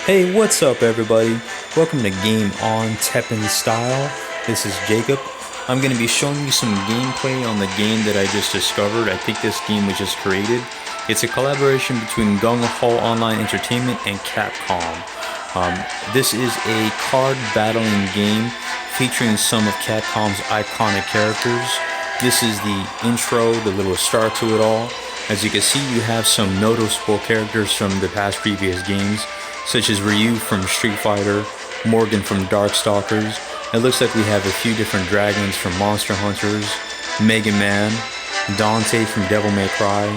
Hey, what's up, everybody? Welcome to Game On Teppen Style. This is Jacob. I'm going to be showing you some gameplay on the game that I just discovered. I think this game was just created. It's a collaboration between Gung Ho Online Entertainment and Capcom. This is a card battling game featuring some of Capcom's iconic characters. This is the intro, the little start to it all. As you can see, you have some noticeable characters from the past previous games, such as Ryu from Street Fighter, Morgan from Darkstalkers. It looks like we have a few different dragons from Monster Hunters, Mega Man, Dante from Devil May Cry,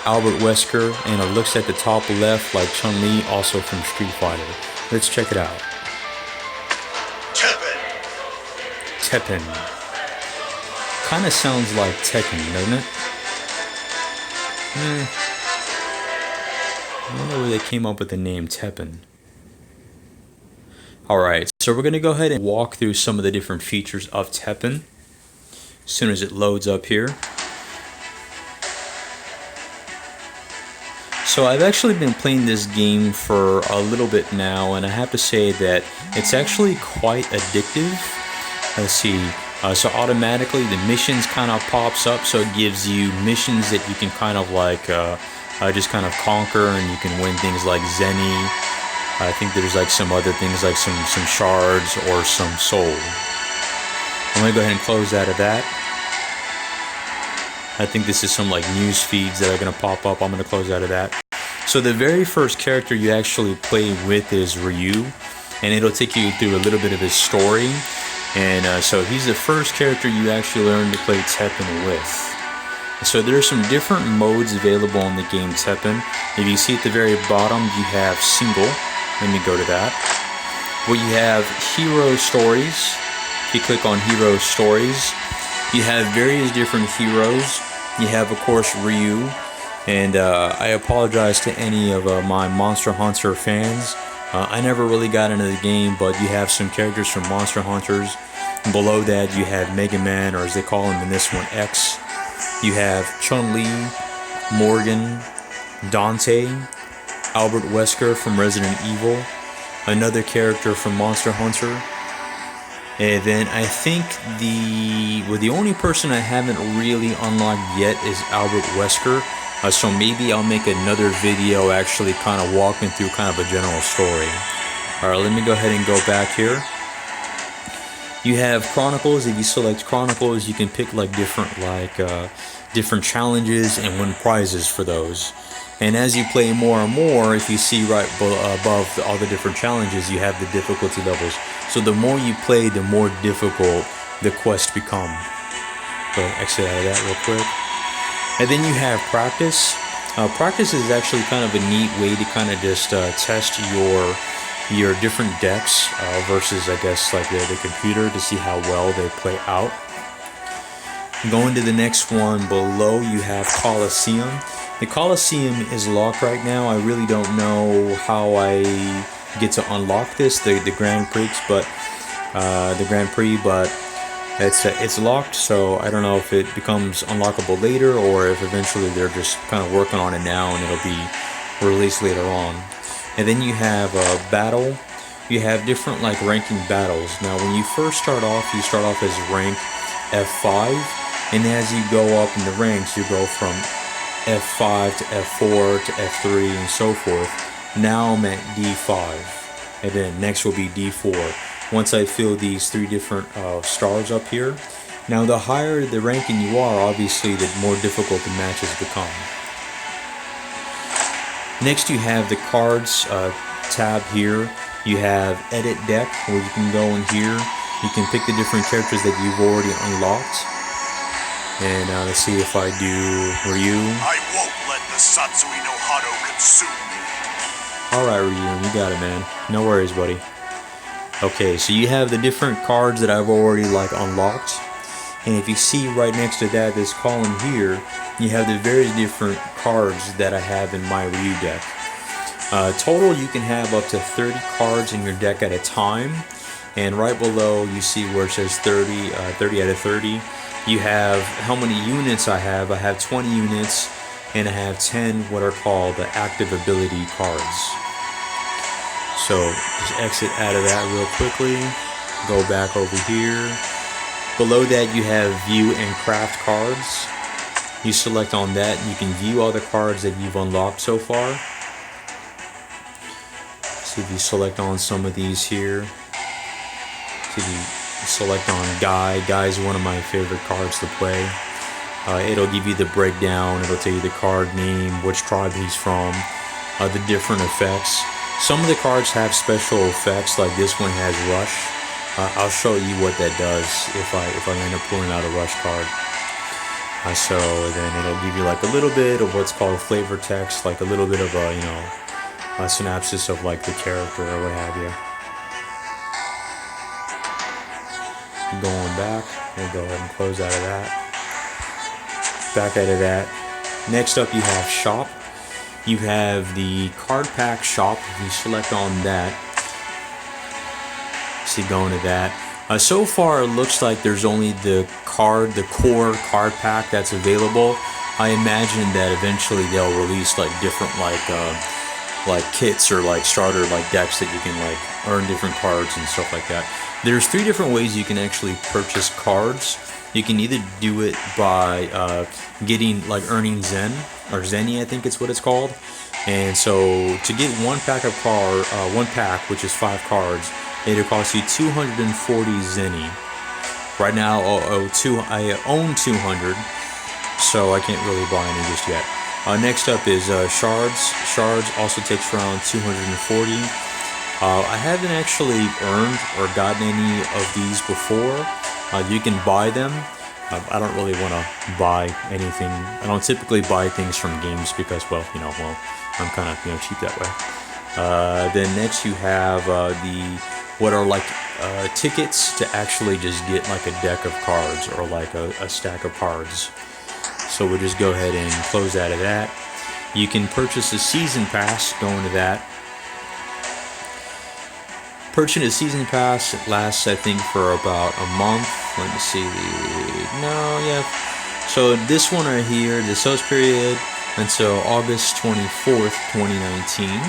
Albert Wesker, and it looks at the top left like Chun-Li, also from Street Fighter. Let's check it out. Teppen. Kinda sounds like Tekken, doesn't it? I wonder where they came up with the name Teppen. Alright, so we're going to go ahead and walk through some of the different features of Teppen as soon as it loads up here. So I've actually been playing this game for a little bit now, and I have to say that it's actually quite addictive. Let's see, so automatically the missions kind of pops up, so it gives you missions that you can kind of like just kind of conquer, and you can win things like Zenny. I think there's like some other things like some shards or some soul. I'm gonna go ahead and close out of that. I think this is some like news feeds that are gonna pop up. I'm gonna close out of that. So the very first character you actually play with is Ryu, and it'll take you through a little bit of his story. And so he's the first character you actually learn to play Teppen with. So there's some different modes available in the game Teppen. If you see at the very bottom, you have single. Let me go to that. Well, you have hero stories. If you click on hero stories, you have various different heroes. You have, of course, Ryu. And I apologize to any of my Monster Hunter fans. I never really got into the game, but you have some characters from Monster Hunters. And below that, you have Mega Man, or as they call him in this one, X. You have Chun-Li, Morgan, Dante, Albert Wesker from Resident Evil, another character from Monster Hunter. And then I think the only person I haven't really unlocked yet is Albert Wesker. So maybe I'll make another video actually kind of walking through kind of a general story. Alright, let me go ahead and go back here. You have Chronicles. If you select Chronicles, you can pick like different challenges and win prizes for those. And as you play more and more, if you see right above all the different challenges, you have the difficulty levels. So the more you play, the more difficult the quests become. So exit out of that real quick. And then you have practice. Practice is actually kind of a neat way to kind of just test your different decks versus, I guess, like the computer, to see how well they play out. Going to the next one below, you have Coliseum. The Coliseum is locked right now. I really don't know how I get to unlock this, the Grand Prix, but it's locked. So I don't know if it becomes unlockable later, or if eventually they're just kind of working on it now and it'll be released later on. And then you have battle. You have different like ranking battles. Now when you first start off, you start off as rank F5, and as you go up in the ranks, you go from F5 to F4 to F3 and so forth. Now I'm at D5, and then next will be D4. Once I fill these three different stars up here. Now the higher the ranking you are, obviously the more difficult the matches become. Next you have the cards tab here. You have edit deck, where you can go in here. You can pick the different characters that you've already unlocked. And let's see if I do Ryu. I won't let the Satsui no Hado consume me. Alright, Ryu, you got it, man. No worries, buddy. Okay, so you have the different cards that I've already like unlocked. And if you see right next to that, this column here, you have the various different cards that I have in my Ryu deck. Total, you can have up to 30 cards in your deck at a time. And right below, you see where it says 30 out of 30. You have how many units I have. I have 20 units, and I have 10 what are called the active ability cards. So just exit out of that real quickly. Go back over here. Below that you have view and craft cards. You select on that, you can view all the cards that you've unlocked so far. See if you select on some of these here. See if you select on Guy. Guy is one of my favorite cards to play. It'll give you the breakdown, it'll tell you the card name, which tribe he's from, the different effects. Some of the cards have special effects, like this one has Rush. I'll show you what that does if I end up pulling out a Rush card. So then it'll give you like a little bit of what's called flavor text, like a little bit of a synopsis of like the character or what have you. Going back, we'll go ahead and close out of that. Back out of that. Next up you have shop. You have the card pack shop. If you select on that, see, going to that. So far, it looks like there's only the core card pack that's available. I imagine that eventually they'll release like different like kits or like starter like decks that you can like earn different cards and stuff like that. There's 3 different ways you can actually purchase cards. You can either do it by getting like earning Zen or Zenny, I think it's what it's called. And so to get one pack, which is 5 cards, it'll cost you 240 Zenny. Right now, I own 200, so I can't really buy any just yet. Next up is shards. Shards also takes around 240. I haven't actually earned or gotten any of these before. You can buy them. I don't really want to buy anything. I don't typically buy things from games because, well, I'm kind of cheap that way. Then next you have what are like tickets to actually just get like a deck of cards or like a stack of cards. So we'll just go ahead and close out of that. You can purchase a season pass, going to that. Purchasing a season pass, it lasts I think for about a month. Let me see. So this one right here, the sales period until August 24th, 2019.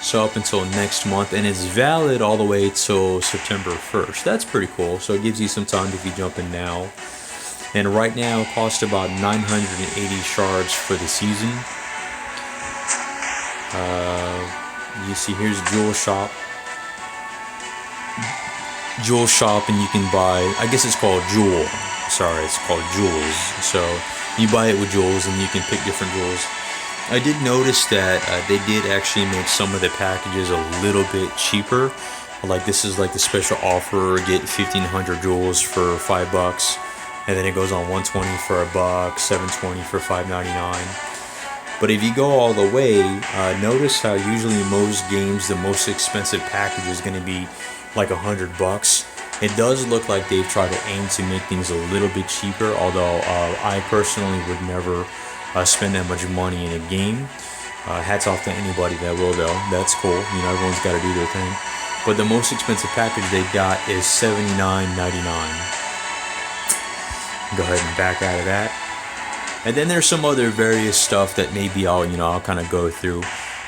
So up until next month, and it's valid all the way till September 1st. That's pretty cool. So it gives you some time if you jump in now. And right now it costs about 980 shards for the season. You see here's Jewel Shop. Jewel Shop, and you can buy, I guess it's called Jewel. Sorry, it's called Jewels. So you buy it with jewels and you can pick different jewels. I did notice that they did actually make some of the packages a little bit cheaper. Like this is like the special offer, get 1500 jewels for $5, and then it goes on 120 for $1, 720 for $5.99. But if you go all the way, notice how usually in most games the most expensive package is going to be like $100. It does look like they've tried to aim to make things a little bit cheaper, although I personally would never spend that much money in a game. Hats off to anybody that will though. That's cool. Everyone's got to do their thing. But the most expensive package they got is $79.99. Go ahead and back out of that. And then there's some other various stuff that maybe I'll kind of go through.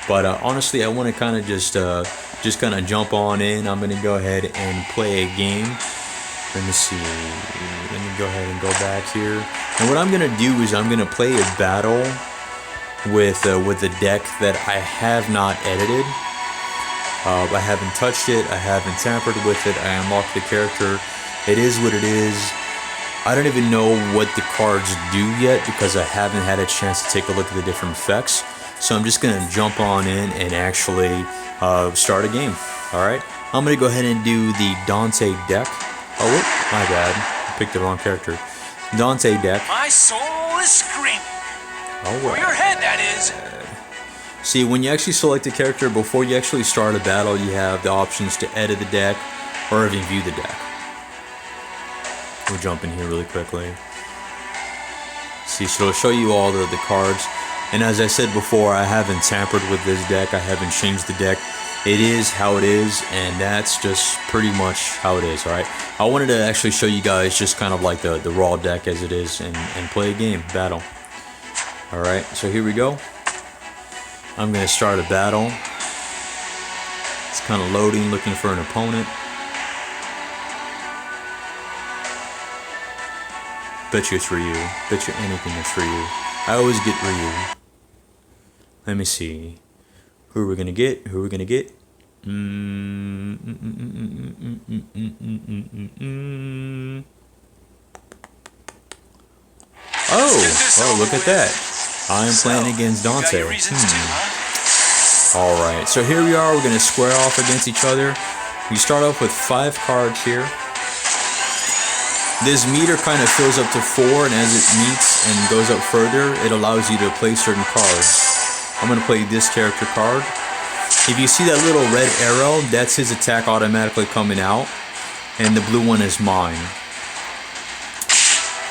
But honestly, I want to kind of just kind of jump on in. I'm going to go ahead and play a game. Let me see. Let me go ahead and go back here. And what I'm going to do is I'm going to play a battle with a deck that I have not edited. I haven't touched it. I haven't tampered with it. I unlocked the character. It is what it is. I don't even know what the cards do yet because I haven't had a chance to take a look at the different effects. So I'm just going to jump on in and actually start a game. Alright, I'm going to go ahead and do the Dante deck. Oh, whoop, my bad. I picked the wrong character. Dante deck. My soul is screaming. Oh, For your head, that is. See, when you actually select a character, before you actually start a battle, you have the options to edit the deck or even view the deck. We'll jump in here really quickly. See, so it'll show you all the cards. And as I said before, I haven't tampered with this deck. I haven't changed the deck. It is how it is, and that's just pretty much how it is, alright? I wanted to actually show you guys just kind of like the raw deck as it is and play a game, battle. Alright, so here we go. I'm going to start a battle. It's kind of loading, looking for an opponent. Bet you it's Ryu. Bet you anything it's Ryu. I always get Ryu. Let me see. Who are we gonna get? Who are we gonna get? Oh, look at that. I am playing against Dante. Alright, so here we are. We're going to square off against each other. We start off with 5 cards here. This meter kind of fills up to 4, and as it meets and goes up further, it allows you to play certain cards. I'm going to play this character card. If you see that little red arrow, that's his attack automatically coming out, and the blue one is mine.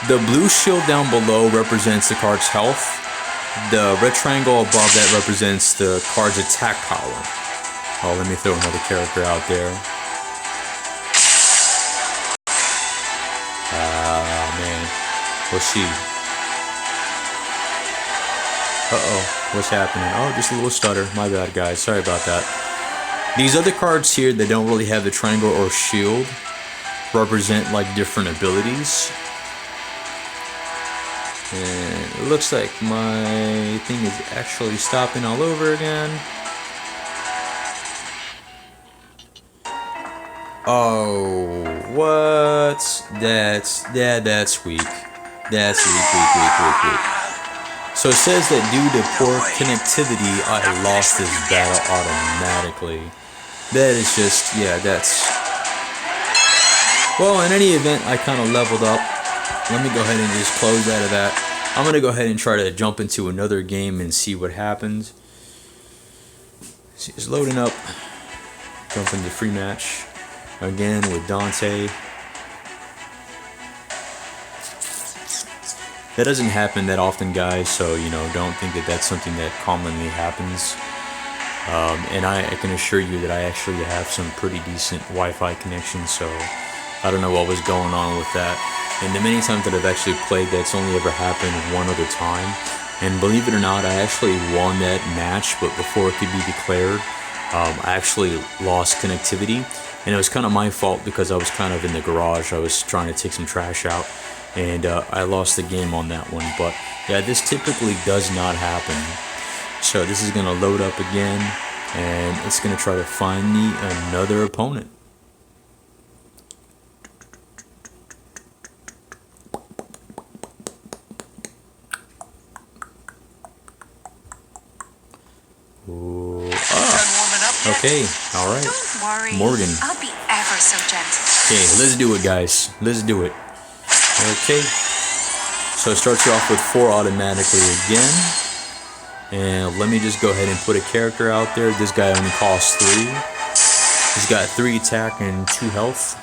The blue shield down below represents the card's health. The red triangle above that represents the card's attack power. Oh, let me throw another character out there. Ah, man. What's she? Uh-oh. What's happening? Oh, just a little stutter. My bad, guys. Sorry about that. These other cards here that don't really have the triangle or shield represent, like, different abilities. And it looks like my thing is actually stopping all over again. Oh, what? That's weak. That's weak. So it says that due to poor connectivity, I lost this battle automatically. That is just, yeah, that's... Well, in any event, I kind of leveled up. Let me go ahead and just close out of that. I'm going to go ahead and try to jump into another game and see what happens. See, it's loading up. Jump into free match. Again with Dante. That doesn't happen that often, guys, so, you know, don't think that that's something that commonly happens. And I can assure you that I actually have some pretty decent Wi-Fi connection, so I don't know what was going on with that. And the many times that I've actually played, that's only ever happened one other time. And believe it or not, I actually won that match, but before it could be declared, I actually lost connectivity. And it was kind of my fault because I was kind of in the garage. I was trying to take some trash out, and I lost the game on that one. But yeah, this typically does not happen. So this is going to load up again, and it's going to try to find me another opponent. Okay, alright. Don't worry. Morgan. I'll be ever so gentle. Okay, let's do it, guys. Let's do it. Okay. So it starts you off with 4 automatically again. And let me just go ahead and put a character out there. This guy only costs 3. He's got 3 attack and 2 health.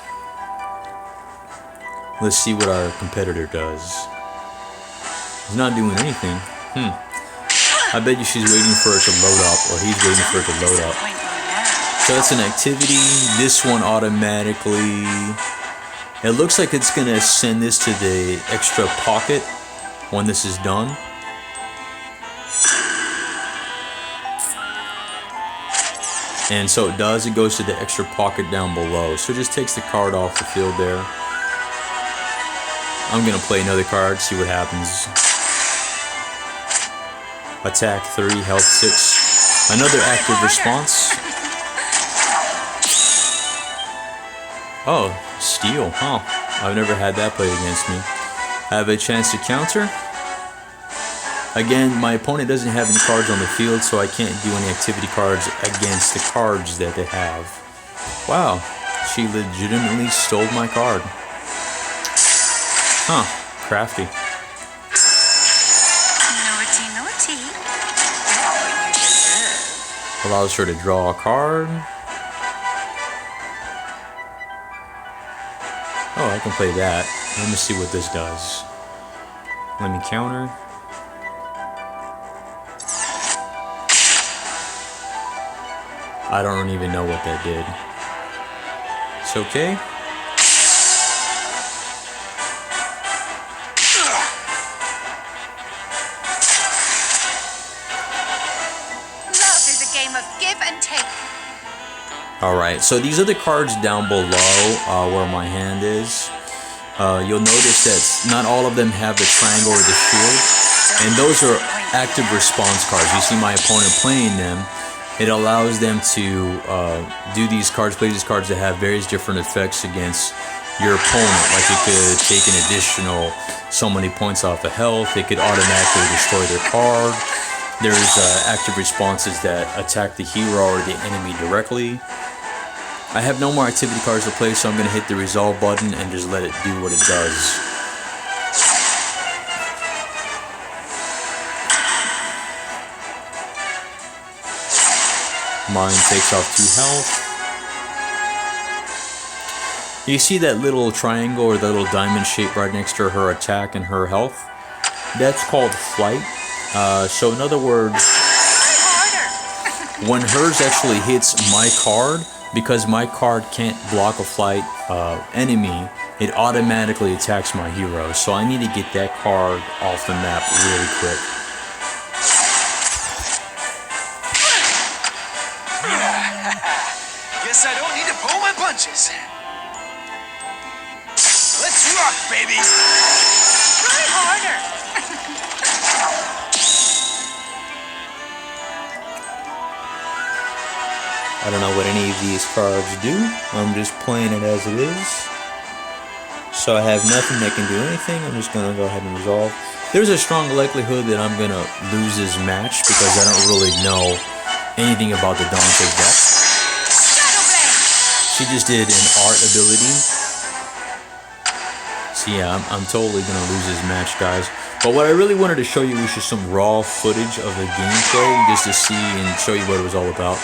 Let's see what our competitor does. He's not doing anything. I bet you she's waiting for it to load up, or he's waiting for it to load up. So that's an activity. This one automatically... It looks like it's going to send this to the extra pocket when this is done. And so it does. It goes to the extra pocket down below. So it just takes the card off the field there. I'm going to play another card, see what happens. Attack 3, health 6. Another active response. Oh, steal, huh? I've never had that played against me. I have a chance to counter. Again, my opponent doesn't have any cards on the field, so I can't do any activity cards against the cards that they have. Wow, she legitimately stole my card. Huh, crafty. Allows her to draw a card. Oh, I can play that. Let me see what this does. Let me counter. I don't even know what that did. It's okay. Love is a game of give and take. Alright, so these are the cards down below where my hand is. You'll notice that not all of them have the triangle or the shield. And those are active response cards. You see my opponent playing them. It allows them to do these cards, play these cards that have various different effects against your opponent. Like it could take an additional so many points off of health. It could automatically destroy their card. There's active responses that attack the hero or the enemy directly. I have no more activity cards to play, so I'm going to hit the resolve button and just let it do what it does. Mine takes off 2 health. You see that little triangle or that little diamond shape right next to her attack and her health? That's called flight. So in other words, when hers actually hits my card, because my card can't block a flight enemy, it automatically attacks my hero. So I need to get that card off the map really quick. Guess I don't need to pull my punches. Let's rock, baby! Try harder. I don't know what any of these cards do. I'm just playing it as it is. So I have nothing that can do anything. I'm just going to go ahead and resolve. There's a strong likelihood that I'm going to lose this match because I don't really know anything about the Dante deck. She just did an art ability. So yeah, I'm totally going to lose this match, guys. But what I really wanted to show you was just some raw footage of the gameplay just to see and show you what it was all about.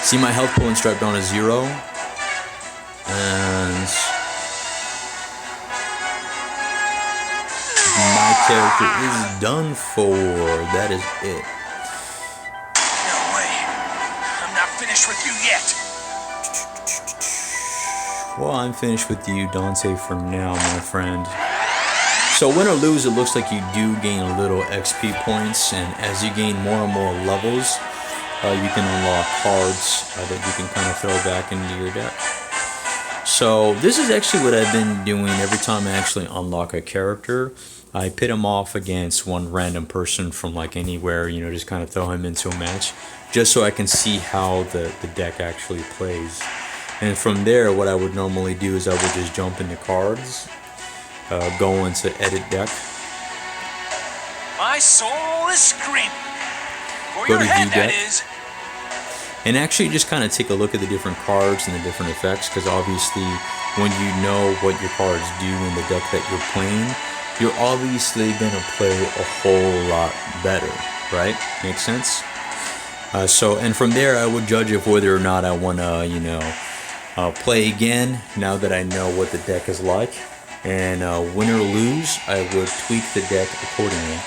See my health pool and strap down to 0. And my character is done for. That is it. No way. I'm not finished with you yet. Well, I'm finished with you, Dante, for now, my friend. So win or lose, it looks like you do gain a little XP points, and as you gain more and more levels, you can unlock cards that you can kind of throw back into your deck. So this is actually what I've been doing every time I actually unlock a character. I pit him off against one random person from like anywhere, you know, just kind of throw him into a match, just so I can see how the deck actually plays. And from there, what I would normally do is I would just jump into cards, go into edit deck. My soul is screaming. For Go your to head, view that deck. is. And actually just kind of take a look at the different cards and the different effects, because obviously when you know what your cards do in the deck that you're playing, you're obviously going to play a whole lot better, right? Makes sense? And from there I would judge if whether or not I want to, you know, play again now that I know what the deck is like. And win or lose, I would tweak the deck accordingly.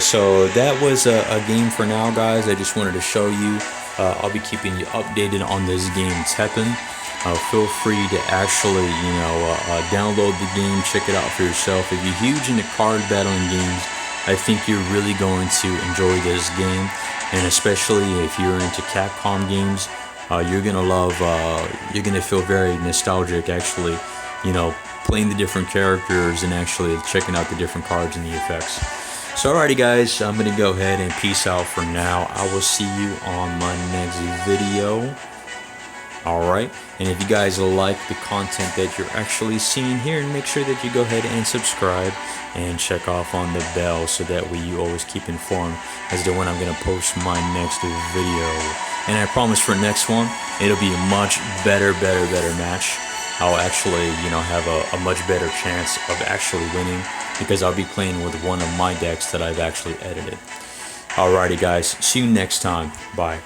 So that was a game for now, guys. I just wanted to show you. I'll be keeping you updated on this game, Tekken. Feel free to actually, you know, download the game, check it out for yourself. If you're huge into card battling games, I think you're really going to enjoy this game. And especially if you're into Capcom games, you're gonna love. You're gonna feel very nostalgic, actually. You know, playing the different characters and actually checking out the different cards and the effects. So alrighty guys, I'm going to go ahead and peace out for now. I will see you on my next video. Alright, and if you guys like the content that you're actually seeing here, make sure that you go ahead and subscribe and check off on the bell so that way you always keep informed as to when I'm going to post my next video. And I promise for next one, it'll be a much better match. I'll actually, you know, have a much better chance of actually winning because I'll be playing with one of my decks that I've actually edited. Alrighty guys, see you next time. Bye.